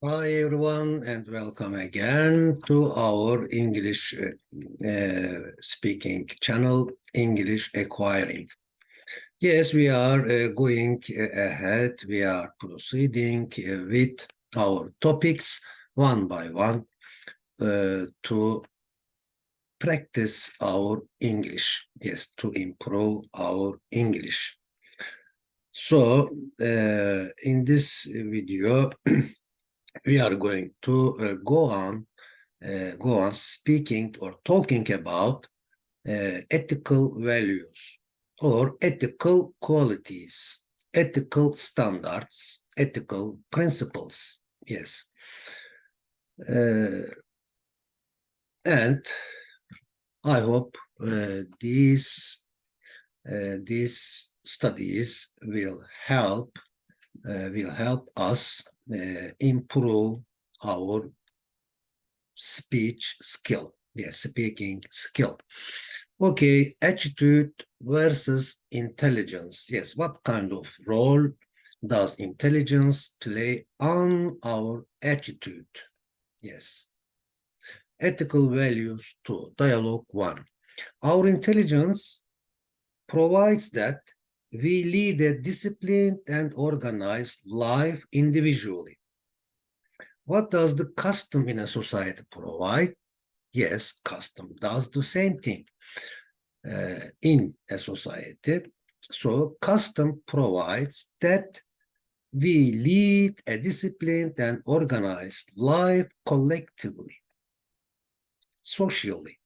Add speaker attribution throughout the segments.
Speaker 1: Hi everyone and welcome again to our English speaking channel, English Acquiring. Yes, we are going ahead. We are proceeding with our topics one by one to practice our English. Yes, to improve our English. So in this video, we are going to go on speaking or talking about ethical values or ethical qualities, ethical standards, ethical principles. Yes. And I hope these studies will help us improve our speech skill. Yes, speaking skill. Okay, attitude versus intelligence. Yes, what kind of role does intelligence play on our attitude? Yes. Ethical values 2, dialogue 1. Our intelligence provides that we lead a disciplined and organized life individually. What does the custom in a society provide? Yes, custom does the same thing in a society. So custom provides that we lead a disciplined and organized life collectively, socially.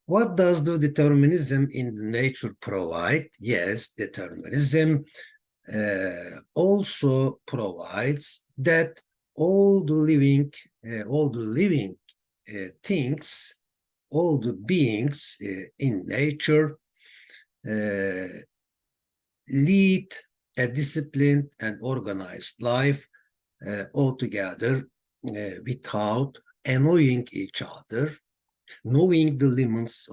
Speaker 1: What does the determinism in the nature provide? Yes, determinism also provides that all the living things, all the beings in nature lead a disciplined and organized life altogether without annoying each other, knowing the limits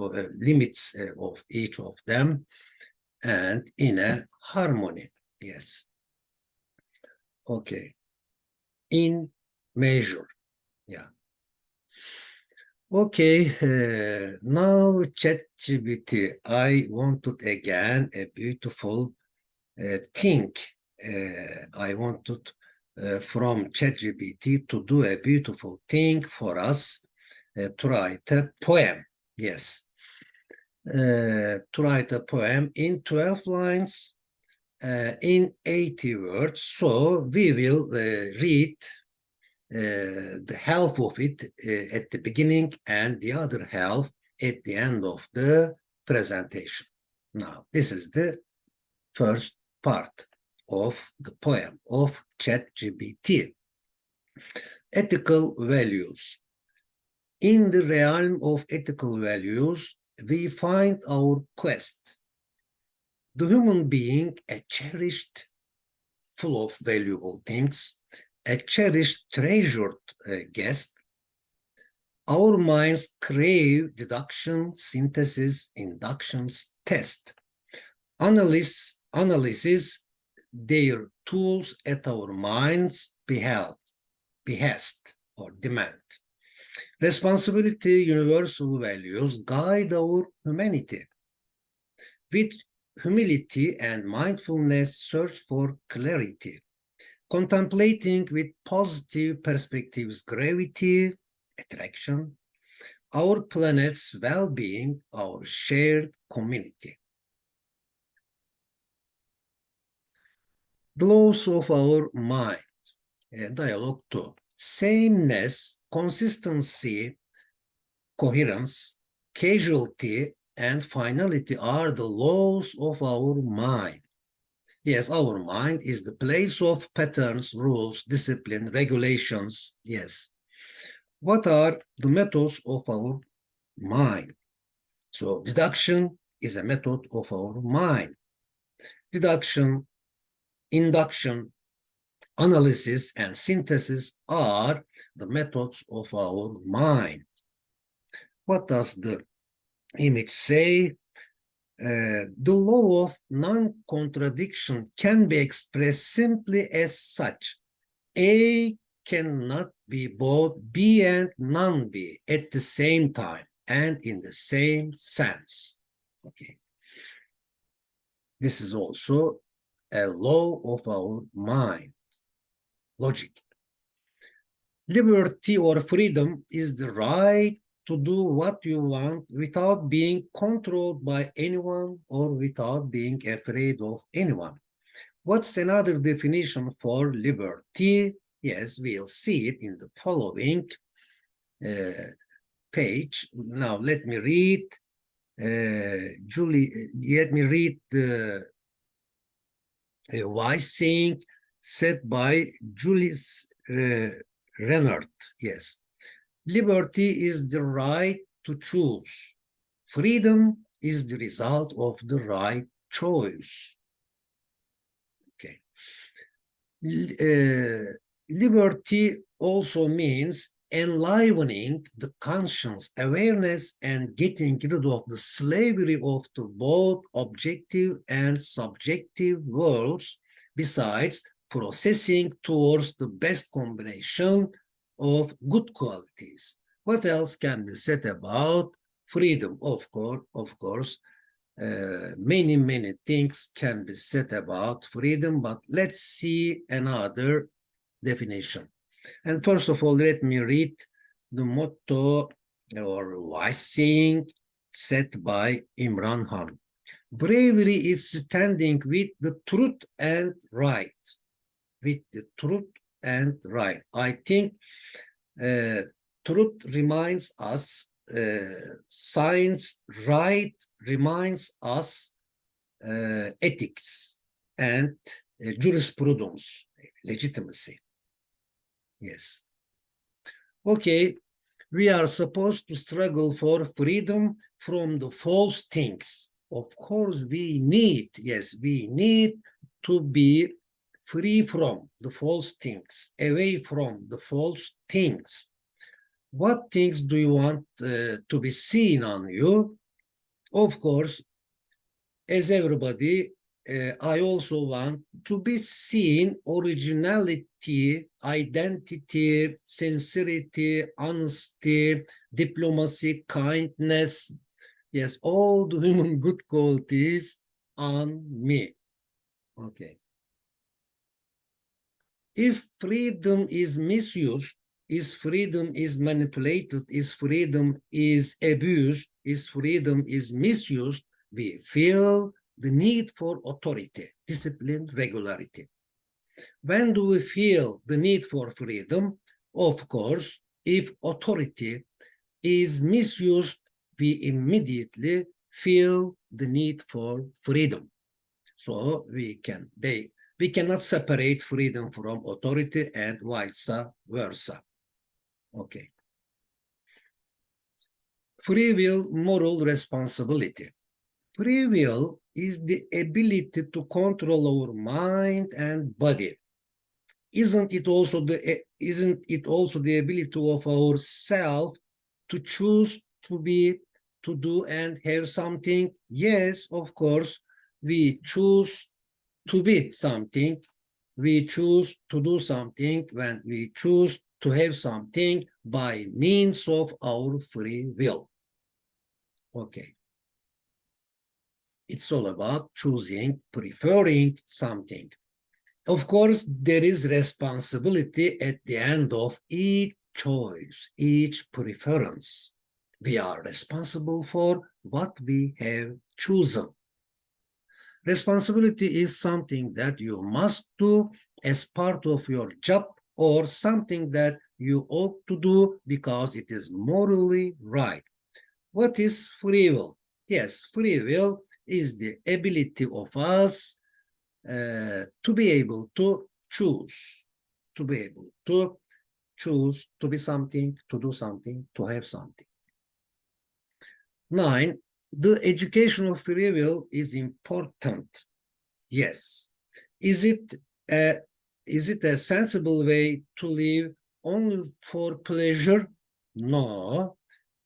Speaker 1: of each of them, and in a harmony. Yes. Okay. In measure. Yeah. Okay, now ChatGPT. I wanted again a beautiful thing. I wanted from ChatGPT to do a beautiful thing for us to write a poem. Yes, to write a poem in 12 lines in 80 words. So we will read the half of it at the beginning and the other half at the end of the presentation. Now, this is the first part of the poem of ChatGPT. Ethical values. In the realm of ethical values, we find our quest. The human being, a cherished, full of valuable things, a cherished, treasured guest. Our minds crave deduction, synthesis, inductions, test. Analysis their tools at our minds' behest or demand. Responsibility, universal values guide our humanity. With humility and mindfulness, search for clarity. Contemplating with positive perspectives, gravity, attraction, our planet's well-being, our shared community. The laws of our mind, dialogue 2. Sameness, consistency, coherence, causality, and finality are the laws of our mind. Yes, our mind is the place of patterns, rules, discipline, regulations. Yes. What are the methods of our mind? So deduction is a method of our mind. Deduction, induction, analysis, and synthesis are the methods of our mind. What does the image say? The law of non-contradiction can be expressed simply as such. A cannot be both be and non-be at the same time and in the same sense. Okay. This is also a law of our mind. Logic. Liberty or freedom is the right to do what you want without being controlled by anyone or without being afraid of anyone. What's another definition for liberty? Yes, we'll see it in the following page. Now, let me read the wise saying said by Julius Renard. Yes. Liberty is the right to choose. Freedom is the result of the right choice. Okay. Liberty also means enlivening the conscience, awareness, and getting rid of the slavery of the both objective and subjective worlds, besides processing towards the best combination of good qualities. What else can be said about freedom? Of course, many things can be said about freedom, but let's see another definition. And first of all, let me read the motto or wise saying set by Imran Khan. Bravery is standing with the truth and right. With the truth and right. I think truth reminds us science, right reminds us ethics and jurisprudence, legitimacy. Yes. Okay, we are supposed to struggle for freedom from the false things. Of course, we need to be free from the false things, away from the false things. What things do you want to be seen on you? Of course, as everybody, I also want to be seen originality, identity, sincerity, honesty, diplomacy, kindness. Yes, all the human good qualities on me. Okay. If freedom is misused, is freedom is manipulated, is freedom is abused, is freedom is misused, we feel the need for authority, discipline, regularity. When do we feel the need for freedom? Of course, if authority is misused, we immediately feel the need for freedom. So we cannot separate freedom from authority and vice versa. Okay. Free will, moral responsibility. Free will is the ability to control our mind and body. Isn't it also the ability of ourself to choose to be, to do and have something? Yes, of course, we choose to be something. We choose to do something when we choose to have something by means of our free will. Okay. It's all about choosing, preferring something. Of course, there is responsibility at the end of each choice, each preference. We are responsible for what we have chosen. Responsibility is something that you must do as part of your job or something that you ought to do because it is morally right. What is free will? Yes, free will is the ability of us to be able to choose, to be able to choose to be something, to do something, to have something. 9, the education of free will is important. Yes. Is it a sensible way to live only for pleasure? No.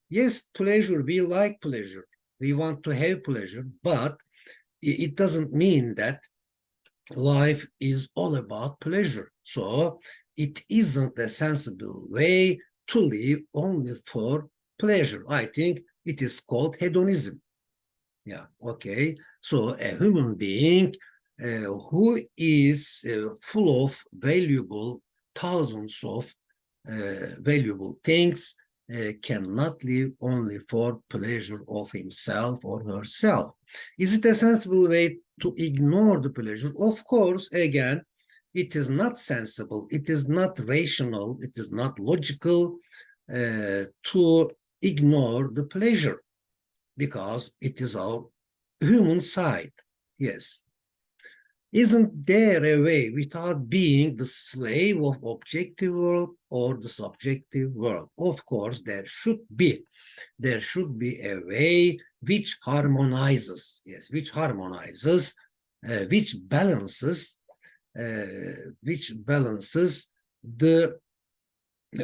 Speaker 1: Yes, pleasure, we like pleasure. We want to have pleasure, but it doesn't mean that life is all about pleasure. So it isn't a sensible way to live only for pleasure. I think it is called hedonism. Yeah, okay. So a human being who is full of thousands of valuable things cannot live only for pleasure of himself or herself. Is it a sensible way to ignore the pleasure? Of course, again, it is not sensible, it is not rational, it is not logical to ignore the pleasure, because it is our human side. Yes. Isn't there a way without being the slave of objective world or the subjective world? Of course, there should be. There should be a way which harmonizes, yes, which harmonizes, which balances the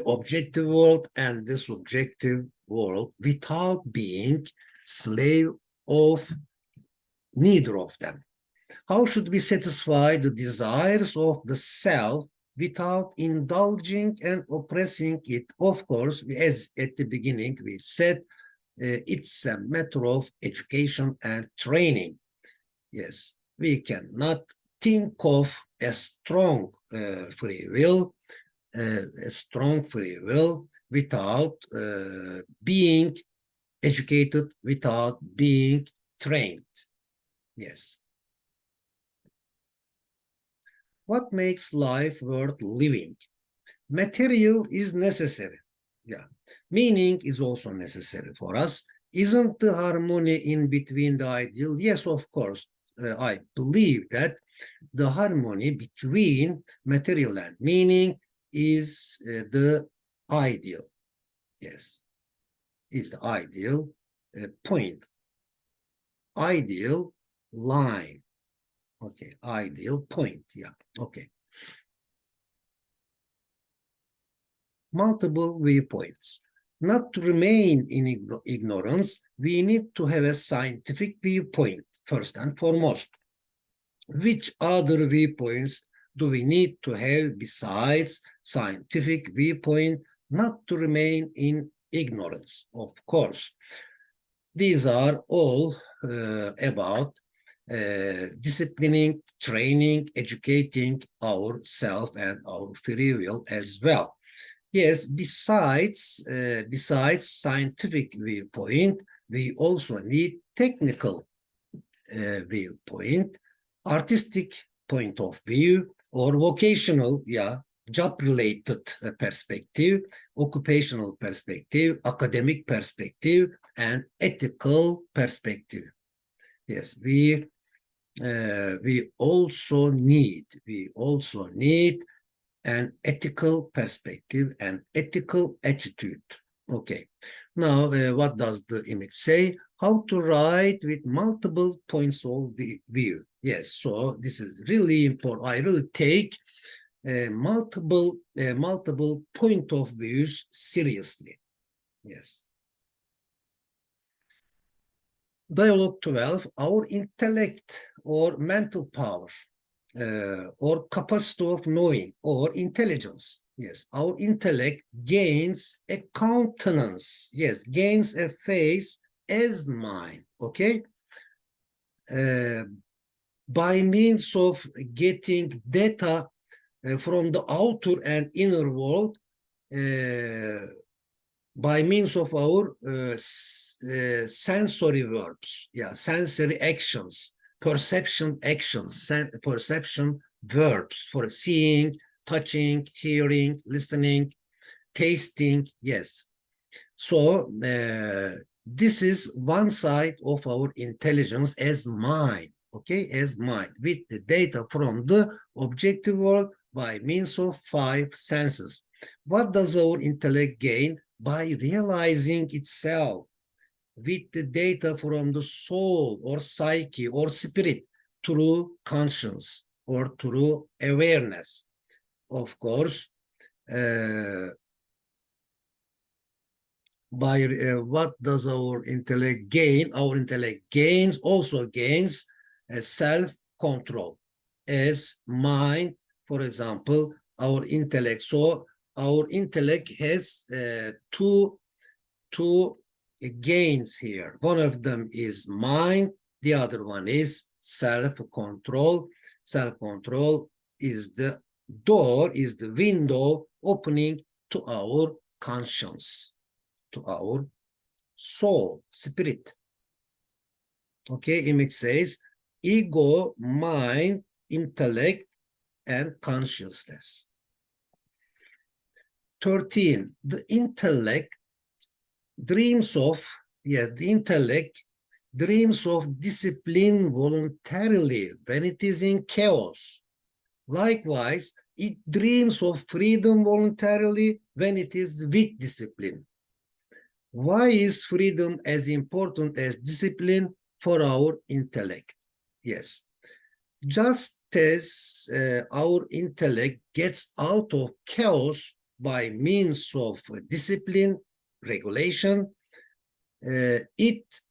Speaker 1: objective world and the subjective world without being slave of neither of them. How should we satisfy the desires of the self without indulging and oppressing it? Of course, as at the beginning we said, it's a matter of education and training. Yes, we cannot think of a strong free will, without being educated, without being trained. Yes. What makes life worth living? Material is necessary. Yeah. Meaning is also necessary for us. Isn't the harmony in between the ideal? Yes, of course. I believe that the harmony between material and meaning is the ideal. Yes, is the ideal point. Ideal line. Okay, ideal point. Yeah, okay. Multiple viewpoints. Not to remain in ignorance, we need to have a scientific viewpoint, first and foremost. Which other viewpoints do we need to have besides scientific viewpoint, not to remain in ignorance? Of course, these are all about disciplining, training, educating ourselves and our free will as well. Yes, besides scientific viewpoint, we also need technical viewpoint, artistic point of view, or vocational, job-related perspective, occupational perspective, academic perspective, and ethical perspective. Yes, we also need an ethical perspective and ethical attitude. Okay, now what does the image say? How to write with multiple points of view. Yes, so this is really important. I really take multiple point of views seriously. Yes. Dialogue 12, our intellect or mental power or capacity of knowing or intelligence. Yes, our intellect gains a countenance. Yes, gains a face as mine. Okay. By means of getting data from the outer and inner world, by means of our sensory verbs, sensory actions, perception actions, perception verbs for seeing, touching, hearing, listening, tasting. Yes. So this is one side of our intelligence as mind, okay, as mind, with the data from the objective world by means of 5 senses. What does our intellect gain? By realizing itself with the data from the soul or psyche or spirit through conscience or through awareness. Of course, by what does our intellect gain? Our intellect also gains self-control as mind. For example, our intellect. So our intellect has two gains here. One of them is mind, the other one is self-control. Self-control is the door, is the window opening to our conscience, to our soul, spirit. Okay, image says ego, mind, intellect, and consciousness. 13, the intellect dreams of, yes, the intellect dreams of discipline voluntarily when it is in chaos. Likewise, it dreams of freedom voluntarily when it is with discipline. Why is freedom as important as discipline for our intellect? Yes, just as our intellect gets out of chaos by means of discipline, regulation, it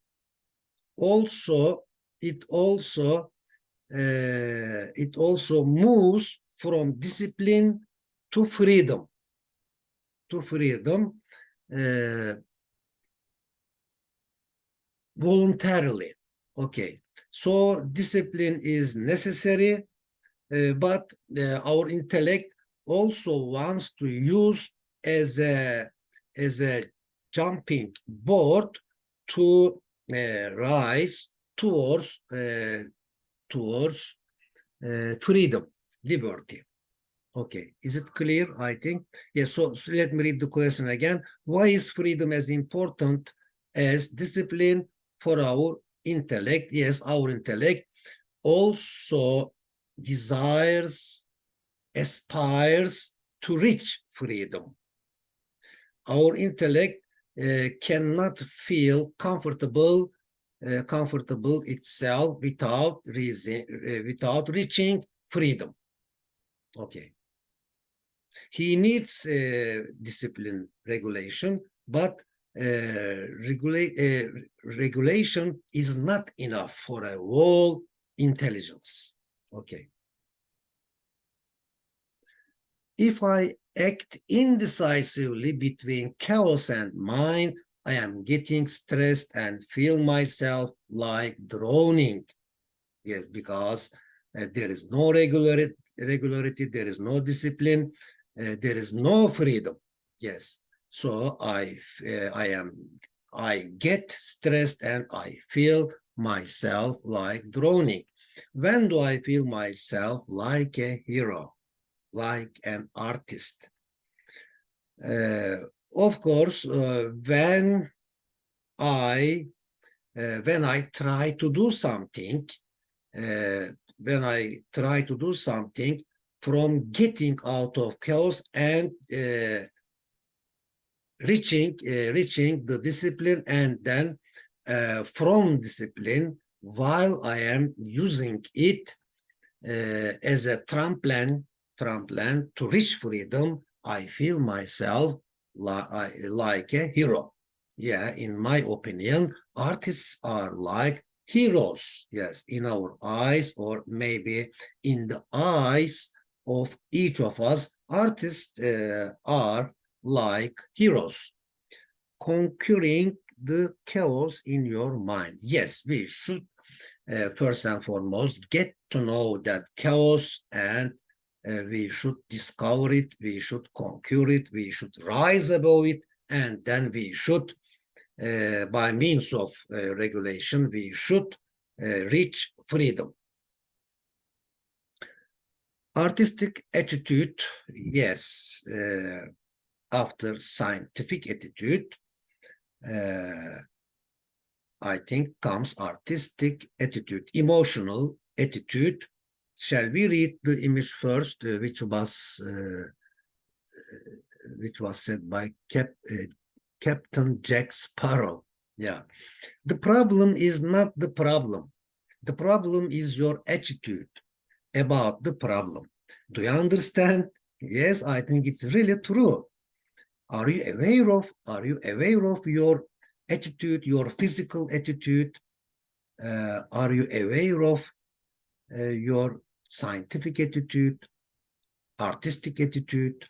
Speaker 1: also moves from discipline to freedom, voluntarily. Okay, so discipline is necessary, but our intellect also wants to use as a jumping board to rise towards freedom, liberty. Okay, is it clear? I think yes. So let me read the question again. Why is freedom as important as discipline for our intellect? Yes, our intellect also desires, aspires to reach freedom. Our intellect cannot feel comfortable itself without reaching freedom. Okay. He needs discipline, regulation, but regulation is not enough for a whole intelligence. Okay. If I act indecisively between chaos and mind, I am getting stressed and feel myself like drowning. Yes, because there is no regularity, there is no discipline, there is no freedom. Yes, so I get stressed and I feel myself like drowning. When do I feel myself like a hero, like an artist? Of course, when I try to do something, from getting out of chaos and reaching the discipline, and then from discipline, while I am using it as a trampoline to reach freedom, I feel myself like a hero. Yeah, in my opinion, artists are like heroes, yes, in our eyes, or maybe in the eyes of each of us. Artists are like heroes, conquering the chaos in your mind. Yes, we should first and foremost get to know that chaos, and we should discover it, we should conquer it, we should rise above it, and then we should, by means of regulation, we should reach freedom. Artistic attitude, yes, after scientific attitude, I think comes artistic attitude, emotional attitude. Shall we read the image first, which was said by Captain Jack Sparrow? Yeah, the problem is not the problem. The problem is your attitude about the problem. Do you understand? Yes, I think it's really true. Are you aware of your attitude, your physical attitude? Are you aware of your scientific attitude? artistic attitude,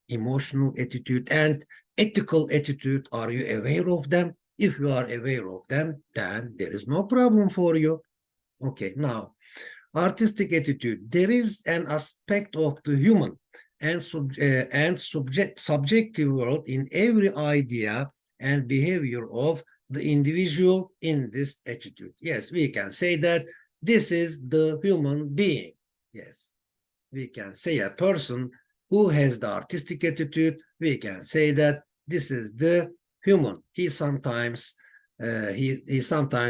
Speaker 1: emotional attitude, and ethical attitude. Are you aware of them? If you are aware of them, then there is no problem for you. Okay, now, artistic attitude. There is an aspect of the human and subjective world in every idea and behavior of the individual in this attitude. Yes, we can say that this is the human being. Yes, we can say a person who has the artistic attitude, we can say that this is the human. He sometimes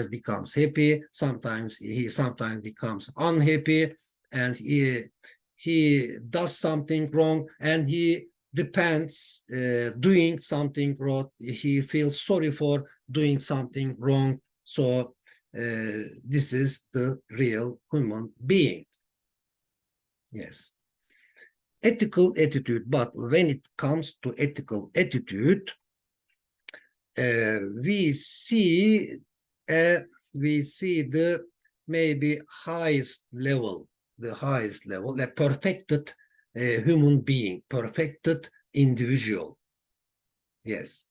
Speaker 1: becomes happy, sometimes becomes unhappy, and he does something wrong, and he repents doing something wrong. He feels sorry for doing something wrong. So this is the real human being. Yes. Ethical attitude, but when it comes to ethical attitude, we see the maybe highest level, a perfected human being, perfected individual. Yes.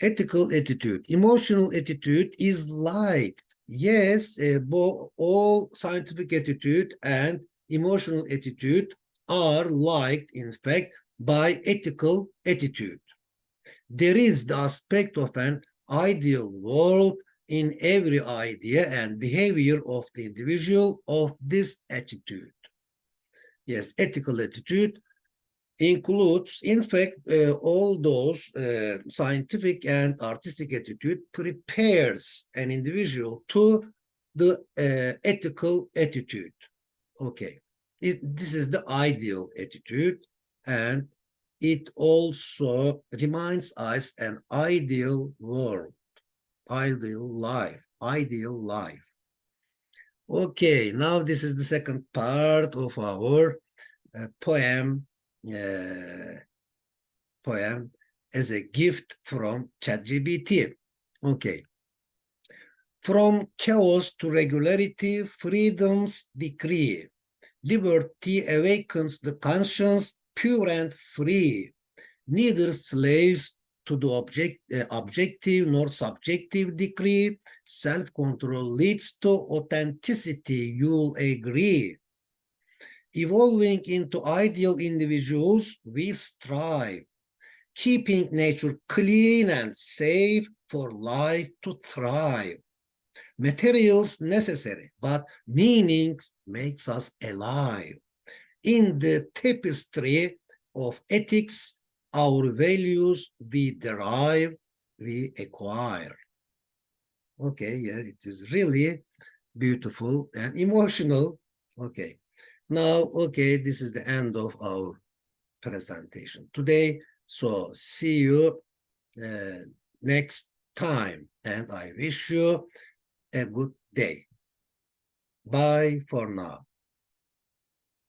Speaker 1: Ethical attitude, emotional attitude is liked. Yes, both all scientific attitude and emotional attitude are liked, in fact, by ethical attitude. There is the aspect of an ideal world in every idea and behavior of the individual of this attitude. Yes, ethical attitude includes, in fact, all those scientific and artistic attitude prepares an individual to the ethical attitude. Okay, this is the ideal attitude, and it also reminds us an ideal world, ideal life. Okay, now this is the second part of our poem as a gift from ChatGPT. Okay. From chaos to regularity, freedom's decree. Liberty awakens the conscience pure and free. Neither slaves to the objective nor subjective decree. Self-control leads to authenticity, you'll agree. Evolving into ideal individuals, we strive, keeping nature clean and safe for life to thrive. Materials necessary, but meanings makes us alive. In the tapestry of ethics, our values we derive, we acquire. Okay, yeah, it is really beautiful and emotional. Okay, now, okay, this is the end of our presentation today. So see you next time, and I wish you a good day. Bye for now.